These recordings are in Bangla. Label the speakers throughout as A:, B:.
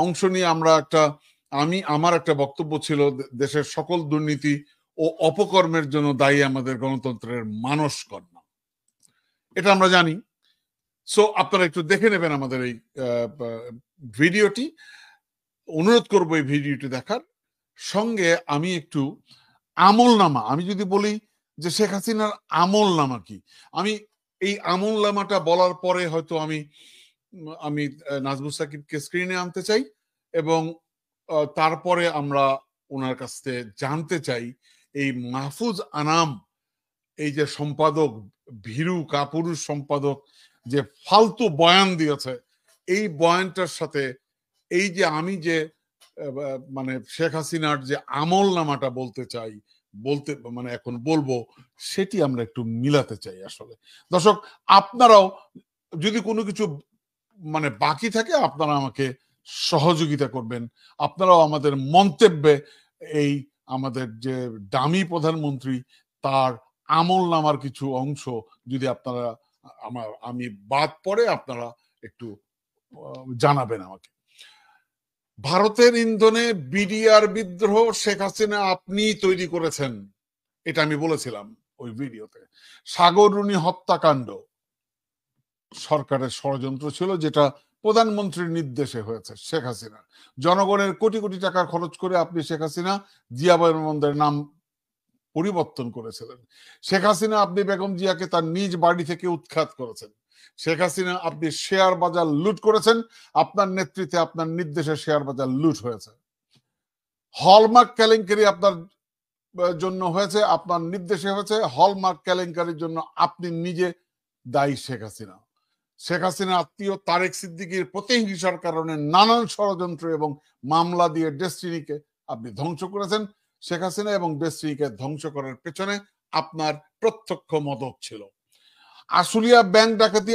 A: অংশ নিয়ে আমার একটা বক্তব্য ছিল, দেশের সকল দুর্নীতি ও অপকর্মের জন্য দায়ী আমাদের গণতন্ত্রের মানসকন্যা। এটা আমরা জানি। সো আপনারা একটু দেখে নেবেন আমাদের এই ভিডিওটি। অনুরোধ করবো এই ভিডিওটি দেখার সঙ্গে আমি একটু আমলনামা, আমি যদি বলি যে শেখ হাসিনার আমলনামা কি, আমি এই আমলনামাটা বলার পরে হয়তো আমি নাজমুল সাকিবকে স্ক্রিনে আনতে চাই এবং তারপরে আমরা ওনার কাছ থেকে জানতে চাই এই মাহফুজ আনাম, এই যে সম্পাদক, ভীরু কাপুরুষ সম্পাদক, যে ফালতু বয়ান দিয়েছে, এই বয়ানটার সাথে এই যে আমি যে মানে শেখ হাসিনার যে আমলনামাটা এখন বলবো, সেটি আমরা একটু মিলাতে চাই। আসলে দর্শক, আপনারাও যদি কোনো কিছু বাকি থাকে আপনারা আমাকে সহযোগিতা করবেন। আপনারাও আমাদের মন্তব্যে এই আমাদের যে দামি প্রধানমন্ত্রী তার আমলনামার কিছু অংশ যদি আমি বাদ পড়ে আপনারা একটু জানাবেন আমাকে। ভারতের ইন্ধনে বিডিআর বিদ্রোহ শেখ হাসিনা আপনি তৈরি করেছেন, এটা আমি বলেছিলাম ওই ভিডিওতে। সাগররুনি হত্যাকাণ্ড সরকারের ষড়যন্ত্র ছিল, যেটা প্রধানমন্ত্রীর নির্দেশে হয়েছে। শেখ হাসিনা জনগণের কোটি কোটি টাকা খরচ করে আপনি শেখ হাসিনা জিয়া রহমানের নাম পরিবর্তন করেছিলেন। শেখ হাসিনা আপনি বেগম জিয়াকে তার নিজ বাড়ি থেকে উৎখাত করেছেন। শেখ হাসিনা আপনি শেয়ার বাজার লুট করেছেন, আপনার নেতৃত্বে আপনার নির্দেশে শেয়ার বাজার লুট হয়েছে। হলমার্ক কেলেঙ্কারি আপনার জন্য হয়েছে, আপনার নির্দেশে হয়েছে। হলমার্ক কেলেঙ্কারির জন্য আপনি নিজে দায়ী। শেখ হাসিনা আত্মীয় তারেক সিদ্দিকীর প্রতিহিংসার কারণে নানান ষড়যন্ত্র এবং মামলা দিয়ে ডেস্টিনিকে আপনি ধ্বংস করেছেন। শেখ হাসিনা এবং ডেস্টিনিকে ধ্বংস করার পেছনে আপনার প্রত্যক্ষ মদত ছিল। আশুলিয়া ব্যাংক ডাকাতি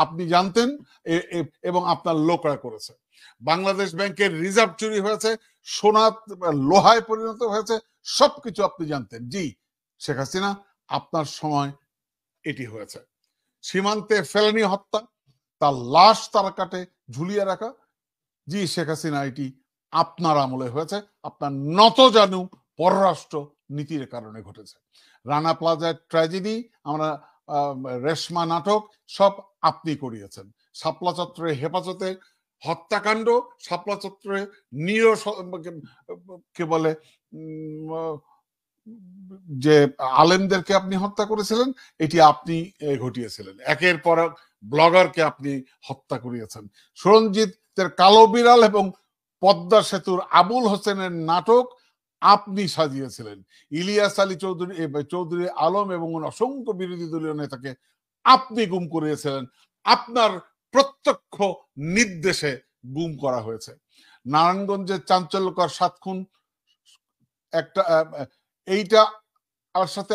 A: আপনি জানতেন এবং আপনার লোকরা করেছে। বাংলাদেশ ব্যাংকের রিজার্ভ চুরি হয়েছে, সোনা লোহায় পরিণত হয়েছে, সবকিছু আপনি জানতেন। জি শেখ হাসিনা, আপনার সময় এটি হয়েছে। সীমান্তে ফেলানি হত্যা, তার লাশ তারা কাটে ঝুলিয়ে রাখা, জি শেখ হাসিনা, এটি আপনার আমলে হয়েছে। আপনার নতজানু পররাষ্ট্র নীতির কারণে ঘটেছে। রানা প্লাজার ট্র্যাজেডি, আমরা রেশমা নাটক, সব আপনি করিয়েছেন। শাপলা চত্বরে হেফাজতে হত্যাকাণ্ড, শাপলা চত্বরে কে বলে যে আলেমদেরকে আপনি হত্যা করেছিলেন, এটি আপনি ঘটিয়েছিলেন। একের পর এক ব্লগারকে আপনি হত্যা করিয়েছেন। সুরঞ্জিতের কালো বিড়াল এবং পদ্মা সেতুর আবুল হোসেনের নাটক আপনি সাজিয়েছিলেন। ইলিয়াস আলী চৌধুরী আলম এবং অসংখ্য বিরোধী দলীয় নেতাকে আপনি গুম করিয়েছিলেন। আপনার প্রত্যক্ষ নির্দেশে গুম করা হয়েছে। নারায়ণগঞ্জের চাঞ্চল্যকর 7 খুন, এইটা আর সাথে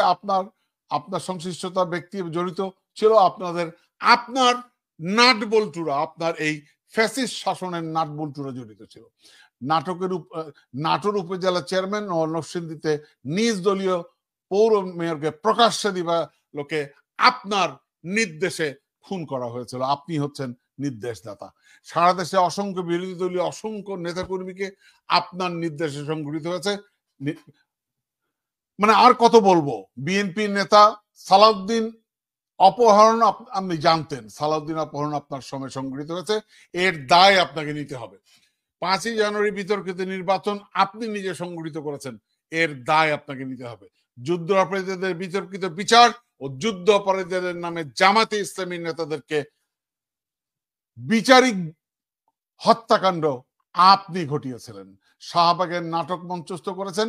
A: আপনার সংশ্লিষ্টতা ব্যক্তি জড়িত ছিল। আপনার নাটবল্টুরা, আপনার এই ফ্যাসিস্ট শাসনের নাটবল্টুরা জড়িত ছিল। নাটোর উপজেলা চেয়ারম্যান ও নরসিংদীতে নিজ দলীয় পৌর মেয়রকে প্রকাশ্যে দিবা লোকে আপনার নির্দেশে খুন করা হয়েছিল। আপনি হচ্ছেন নির্দেশদাতা। সারা দেশে অসংখ্য বিরোধী দলীয় অসংখ্য নেতাকর্মীকে আপনার নির্দেশে সংঘটিত হয়েছে। আর কত বলবো। বিএনপি নেতা সালাউদ্দিন অপহরণ আপনি জানতেন, সালাউদ্দিন অপহরণ আপনার সময় সংঘটিত হয়েছে, এর দায় আপনাকে নিতে হবে। 5ই জানুয়ারি বিতর্কিত নির্বাচন আপনি নিজে সংগঠিত করেছেন, এর দায় আপনাকে নিতে হবে। যুদ্ধ অপরাধীদের বিতর্কিত বিচার ও যুদ্ধ অপরাধীদের নামে জামাতে ইসলামী নেতাদেরকে বিচারিক হত্যাকাণ্ড আপনি ঘটিয়েছিলেন। শাহবাগের নাটক মঞ্চস্থ করেছেন,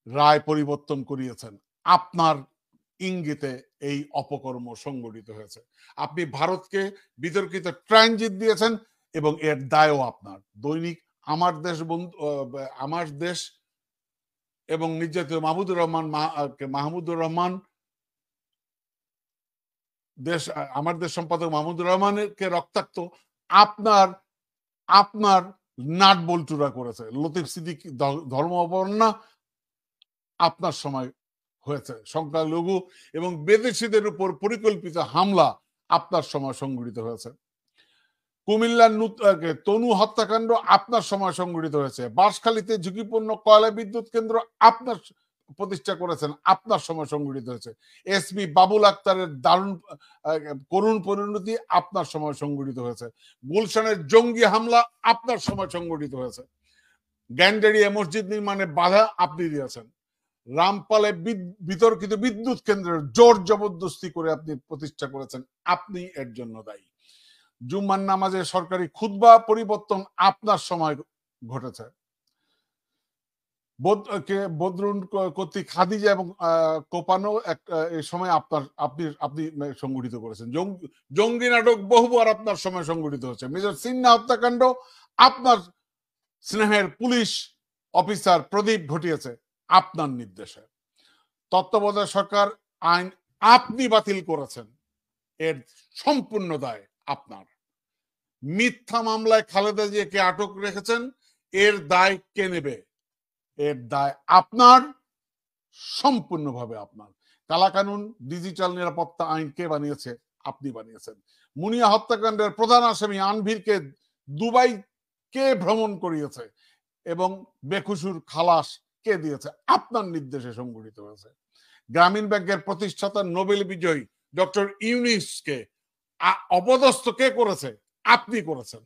A: রায় পরিবর্তন করিয়েছেন। আপনার ইঙ্গিতে এই অপকর্ম সংগঠিত হয়েছে। আপনি ভারতকে বিতর্কিত ট্রানজিট দিয়েছেন এবং এর দায়ও আপনার। দৈনিক আমার দেশ এবং নির্যাতিত মাহমুদুর রহমান আমার দেশ সম্পাদক মাহমুদুর রহমানকে রক্তাক্ত আপনার নাট বল্টুরা করেছে। লতিফ সিদ্দিক ধর্ম অবমাননা আপনার সময় হয়েছে। সংখ্যালঘু এবং বিদেশিদের উপর পরিকল্পিত হামলা আপনার সময় সংঘটিত হয়েছে। কুমিল্লার তনু হত্যাকাণ্ড আপনার সময় সংঘটিত হয়েছে। বাঁশখালীতে ঝুঁকিপূর্ণ কয়লা বিদ্যুৎ কেন্দ্র আপনার প্রতিষ্ঠা করেছেন, আপনার সময় সংঘটিত হয়েছে। এসপি বাবুল আক্তারের দারুণ করুণ পরিণতি আপনার সময় সংঘটিত হয়েছে। গুলশানের জঙ্গি হামলা আপনার সময় সংঘটিত হয়েছে। গ্যান্ডেরিয়া মসজিদ নির্মাণে বাধা আপনি দিয়েছেন। রামপালে বিতর্কিত বিদ্যুৎ কেন্দ্রের জোর জবরদস্তি করে আপনি প্রতিষ্ঠা করেছেন, আপনি এর জন্য দায়ী। জুম্মার নামাজে সরকারি খুতবা পরিবর্তন আপনার সময় ঘটেছে। বদরুন কর্তৃক খাদিজা এবং কোপানো এই সময় আপনি সংগঠিত করেছেন। জঙ্গি নাটক বহুবার আপনার সময় সংগঠিত হচ্ছে। মেজর সিনহা হত্যাকাণ্ড আপনার স্নেহের পুলিশ অফিসার প্রদীপ ঘটিয়েছে, আপনার নির্দেশে। তত্ত্বাবধায়ক সরকার আইন আপনি বাতিল করেছেন, এর সম্পূর্ণ দায় আপনার। মিথ্যা মামলায় খালেদা জিয়াকে আটক রেখেছেন, এর দায় কে নেবে? এর দায় আপনার, সম্পূর্ণভাবে আপনার। কালাকানুন ডিজিটাল নিরাপত্তা আইন কে বানিয়েছে? আপনি বানিয়েছেন। মুনিয়া হত্যাকাণ্ডের প্রধান আসামি আনভিরকে দুবাই কে ভ্রমণ করিয়েছে এবং বেকসুর খালাস কে দিয়েছে? আপনার নির্দেশে সংগঠিত হয়েছে। গ্রামীণ ব্যাংকের প্রতিষ্ঠাতা নোবেল বিজয়ী ডক্টর ইউনিসকে অপদস্থ কে করেছে? আপনি করেছেন।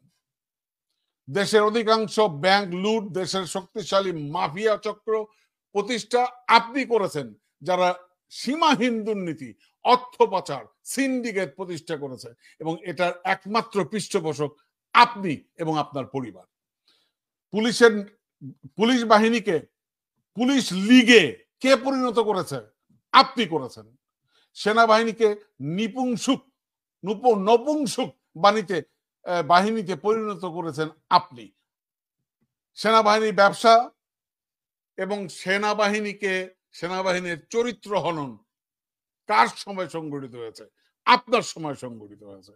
A: দেশের অধিকাংশ ব্যাংক লুট, দেশের শক্তিশালী মাফিয়া চক্র প্রতিষ্ঠা আপনি করেছেন, যারা সীমাহীন দুর্নীতি, অর্থ পাচার, সিন্ডিকেট প্রতিষ্ঠা করেছে এবং এটার একমাত্র পৃষ্ঠপোষক আপনি এবং আপনার পরিবার। পুলিশ বাহিনীকে পুলিশ লিগে কে পরিণত করেছে? আপনি করেছেন। সেনাবাহিনীকে নপুংসুক বাহিনীতে পরিণত করেছেন আপনি। সেনাবাহিনীর ব্যবসা এবং সেনাবাহিনীর চরিত্র হনন কার সময় সংগঠিত হয়েছে? আপনার সময় সংগঠিত হয়েছে।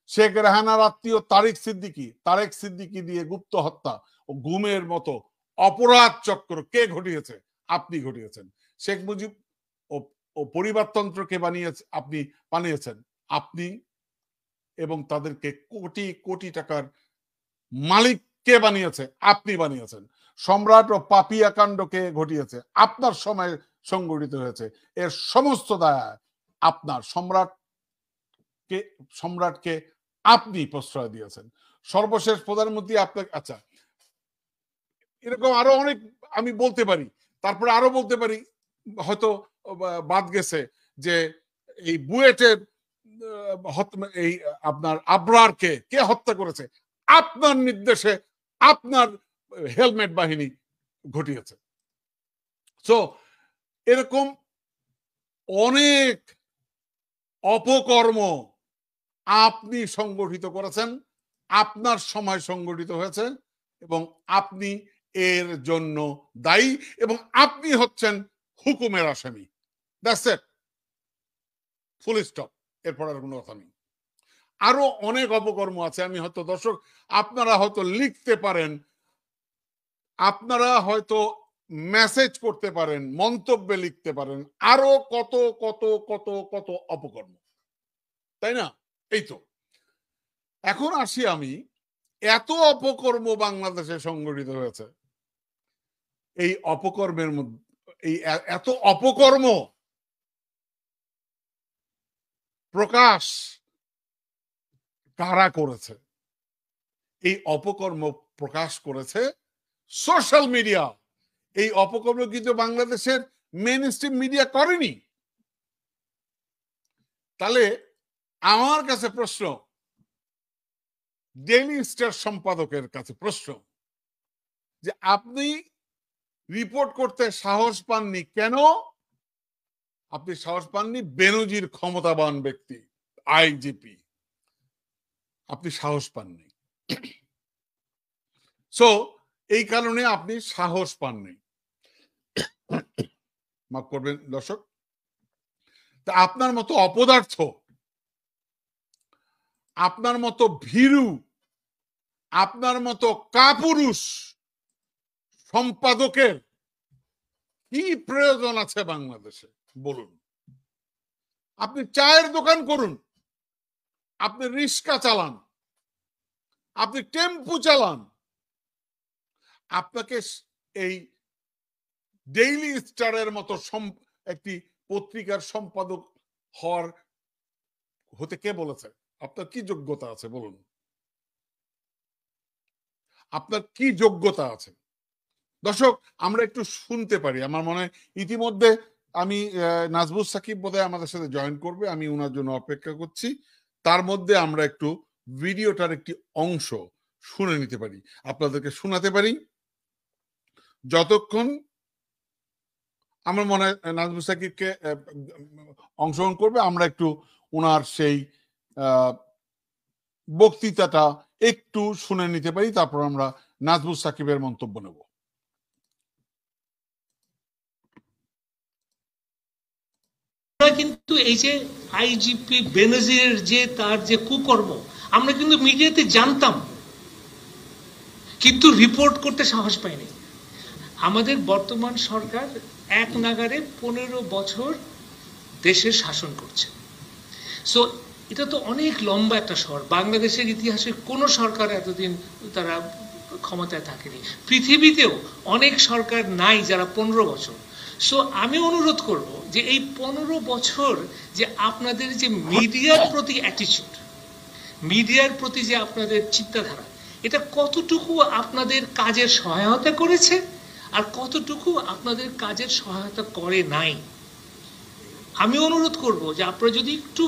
A: শেখ রেহানার আত্মীয় তারেক সিদ্দিকি দিয়ে গুপ্ত হত্যা ও গুমের মতো অপরাধ চক্র কে ঘটিয়েছে? আপনি ঘটিয়েছেন। শেখ মুজিব ও পরিবারতন্ত্রকে আপনি বানিয়েছেন, আপনি, এবং তাদেরকে কোটি কোটি টাকার মালিক কে বানিয়েছে? আপনি বানিয়েছেন। সম্রাট ও পাপিয়া কাণ্ডকে ঘটিয়েছে, আপনার সময় সংগঠিত হয়েছে, এর সমস্ত দায় আপনার। সম্রাটকে আপনি প্রশ্রয় দিয়েছেন। সর্বশেষ প্রধানমন্ত্রী আপনাকে, আচ্ছা, এরকম আরো অনেক আমি বলতে পারি, তারপরে আরো বলতে পারি, হয়তো বাদ গেছে যে এই বুয়েটের এই আপনার আবরারকে কে হত্যা করেছে? আপনার নির্দেশে আপনার হেলমেট বাহিনী ঘটিয়েছে। সো এরকম অনেক অপকর্ম আপনি সংগঠিত করেছেন, আপনার সময় সংগঠিত হয়েছে এবং আপনি এর জন্য দায়ী এবং আপনি হচ্ছেন হুকুমের আসামি। That's it, full stop. এরপর আর কোনো কথা নেই। আরো অনেক অপকর্ম আছে, আমি হয়তো দর্শক আপনারা হয়তো লিখতে পারেন, আপনারা হয়তো মেসেজ করতে পারেন, মন্তব্যে লিখতে পারেন, আরো কত কত কত কত অপকর্ম, তাই না? এই তো এখন আসি আমি, এত অপকর্ম বাংলাদেশে সংগঠিত হয়েছে, এই অপকর্মের মধ্যে এই এত অপকর্ম প্রকাশ কারা করেছে? এই অপকর্ম প্রকাশ করেছে সোশ্যাল মিডিয়া। এই অপকর্ম কিন্তু বাংলাদেশের মেইন স্ট্রিম মিডিয়া করেনি। তাহলে আমার কাছে প্রশ্ন, ডেইলি স্টার সম্পাদকের কাছে প্রশ্ন, যে আপনি রিপোর্ট করতে সাহস পাননি কেন? আপনি সাহস পাননি বেনজির ক্ষমতাবান ব্যক্তি আইজিপি, আপনি সাহস পাননি। সো এই কারণে আপনি সাহস পাননি, মাফ করবেন দর্শক। তা আপনার মতো অপদার্থ, আপনার মতো ভীরু, আপনার মতো কাপুরুষ সম্পাদকের কি প্রয়োজন আছে বাংলাদেশে বলুন? আপনি চায়ের দোকান করুন, আপনি রিক্সা চালান, আপনি টেম্পু চালান, আপনাকে এই ডেইলি স্টারের মতো একটি পত্রিকার সম্পাদক হতে কে বলেছে? আপনার কি যোগ্যতা আছে বলুন? আপনার কি যোগ্যতা আছে? দর্শক, আমরা একটু শুনতে পারি। আমার মনে হয় ইতিমধ্যে আমি নাজবুল সাকিব বোধহয় আমাদের সাথে জয়েন করবে, আমি ওনার জন্য অপেক্ষা করছি। তার মধ্যে আমরা একটু ভিডিওটার একটি অংশ শুনে নিতে পারি, আপনাদেরকে শোনাতে পারি। যতক্ষণ আমার মনে হয় নাজবুল সাকিবকে অংশগ্রহণ করবে, আমরা একটু ওনার সেই বক্তৃতাটা একটু শুনে নিতে পারি, তারপর আমরা নাজবুল সাকিবের মন্তব্য নেব।
B: কিন্তু এই যে আইজিপি বেনজিরের যে তার যে কুকর্ম আমরা কিন্তু মিডিয়াতে জানতাম, কিন্তু রিপোর্ট করতে সাহস পাইনি। আমাদের বর্তমান সরকার এক নাগারে 15 বছর দেশের শাসন করছে। সো এটা তো অনেক লম্বা একটা শহর। বাংলাদেশের ইতিহাসে কোনো সরকার এতদিন তারা ক্ষমতায় থাকেনি। পৃথিবীতেও অনেক সরকার নাই যারা 15 বছর। সো আমি অনুরোধ করব যে এই 15 বছর যে আপনাদের যে মিডিয়ার প্রতি অ্যাটিটিউড, মিডিয়ার প্রতি যে আপনাদের চিন্তাধারা, এটা কতটুকু আপনাদের কাজের সহায়তা করেছে আর কতটুকু আপনাদের কাজের সহায়তা করে নাই। আমি অনুরোধ করব যে আপনারা যদি একটু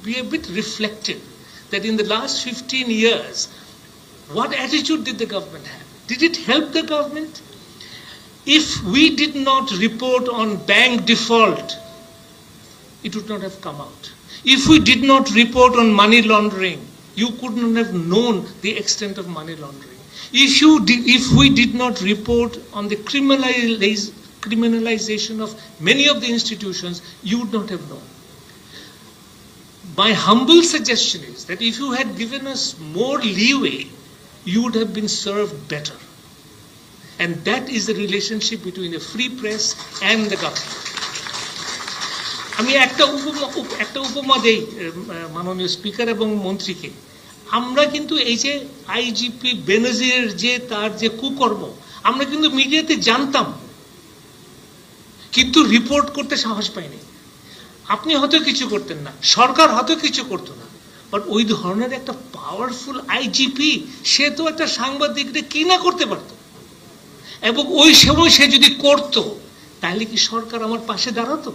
B: be a bit reflective that in the last 15 years what attitude did the government have? Did it help the government? If we did not report on bank default, it would not have come out. If we did not report on money laundering, you could not have known the extent of money laundering. If we did not report on the criminalization of many of the institutions, you would not have known. My humble suggestion is that if you had given us more leeway, you would have been served better. And that is the relationship between a free press and the government. আমি একটা উপমা দেই মাননীয় স্পিকার এবং মন্ত্রীকে। আমরা কিন্তু এই যে আইজিপি বেনজিরের যে তার যে কুকর্ম আমরা কিন্তু মিডিয়াতে জানতাম, কিন্তু রিপোর্ট করতে সাহস পাইনি। আপনি হয়তো কিছু করতেন না, সরকার হয়তো কিছু করতো না, বাট ওই ধরনের একটা পাওয়ারফুল আইজিপি সে তো একটা সাংবাদিকদের কি না করতে পারতো, এবং ওই সময় সে যদি করতো তাহলে কি সরকার আমার পাশে দাঁড়াতো?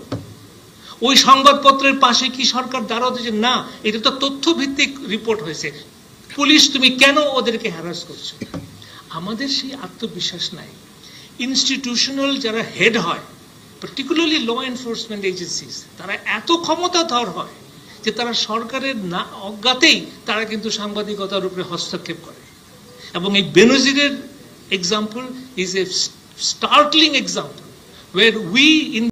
B: ওই সংবাদপত্রের পাশে কি সরকার দাঁড়াতো যে না এটা তো তথ্য ভিত্তিক রিপোর্ট হয়েছে, পুলিশ তুমি কেন ওদেরকে হ্যারাস করছো? আমাদের সেই আত্মবিশ্বাস নাই। ইনস্টিটিউশনাল যারা হেড হয়, পার্টিকুলারলি ল এনফোর্সমেন্ট এজেন্সিস, তারা এত ক্ষমতাধর হয় যে তারা সরকারের না অজ্ঞাতেই তারা কিন্তু সাংবাদিকতার উপরে হস্তক্ষেপ করে। এবং এই বেনজিরের example is a startling example where we in